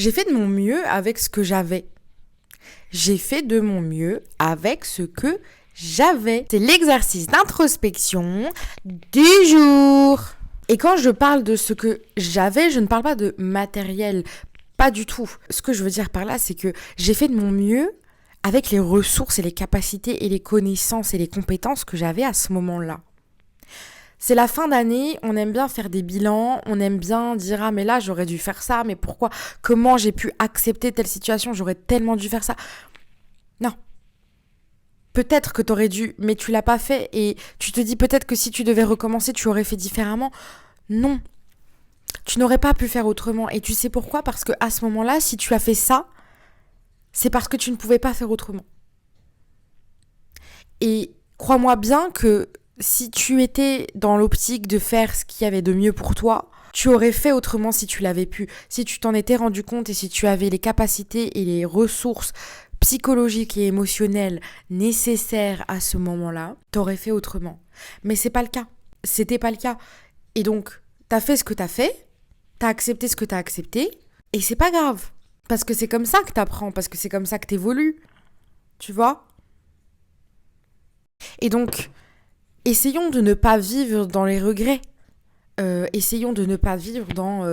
J'ai fait de mon mieux avec ce que j'avais. J'ai fait de mon mieux avec ce que j'avais. C'est l'exercice d'introspection du jour. Et quand je parle de ce que j'avais, je ne parle pas de matériel. Pas du tout. Ce que je veux dire par là, c'est que j'ai fait de mon mieux avec les ressources et les capacités et les connaissances et les compétences que j'avais à ce moment-là. C'est la fin d'année, on aime bien faire des bilans, on aime bien dire « Ah mais là j'aurais dû faire ça, mais pourquoi ? Comment j'ai pu accepter telle situation ? J'aurais tellement dû faire ça. » Non. Peut-être que t'aurais dû, mais tu l'as pas fait et tu te dis peut-être que si tu devais recommencer, tu aurais fait différemment. Non. Tu n'aurais pas pu faire autrement. Et tu sais pourquoi ? Parce que à ce moment-là, si tu as fait ça, c'est parce que tu ne pouvais pas faire autrement. Et crois-moi bien que si tu étais dans l'optique de faire ce qu'il y avait de mieux pour toi, tu aurais fait autrement si tu l'avais pu. Si tu t'en étais rendu compte et si tu avais les capacités et les ressources psychologiques et émotionnelles nécessaires à ce moment-là, t'aurais fait autrement. Mais c'est pas le cas. C'était pas le cas. Et donc, t'as fait ce que t'as fait, t'as accepté ce que t'as accepté, et c'est pas grave. Parce que c'est comme ça que t'apprends, parce que c'est comme ça que t'évolues. Tu vois ? Et donc, essayons de ne pas vivre dans les regrets. Essayons de ne pas vivre dans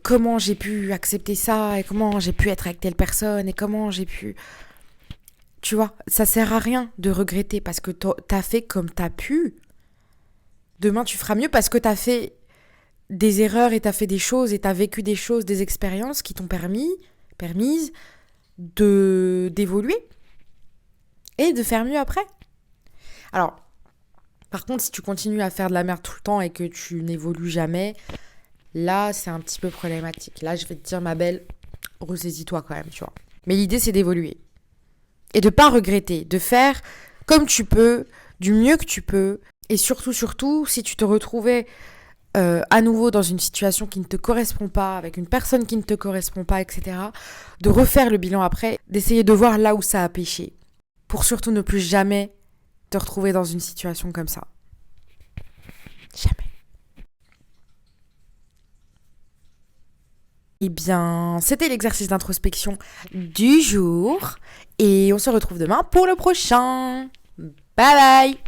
comment j'ai pu accepter ça et comment j'ai pu être avec telle personne et comment j'ai pu... Tu vois, ça sert à rien de regretter parce que t'as fait comme t'as pu. Demain, tu feras mieux parce que t'as fait des erreurs et t'as fait des choses et t'as vécu des choses, des expériences qui t'ont permises d'évoluer et de faire mieux après. Alors, par contre, si tu continues à faire de la merde tout le temps et que tu n'évolues jamais, là, c'est un petit peu problématique. Là, je vais te dire, ma belle, ressaisis-toi quand même, tu vois. Mais l'idée, c'est d'évoluer. Et de pas regretter, de faire comme tu peux, du mieux que tu peux. Et surtout, si tu te retrouvais à nouveau dans une situation qui ne te correspond pas, avec une personne qui ne te correspond pas, etc., de refaire le bilan après, d'essayer de voir là où ça a péché. Pour surtout ne plus jamais te retrouver dans une situation comme ça. Jamais. Eh bien, c'était l'exercice d'introspection du jour. Et on se retrouve demain pour le prochain. Bye bye!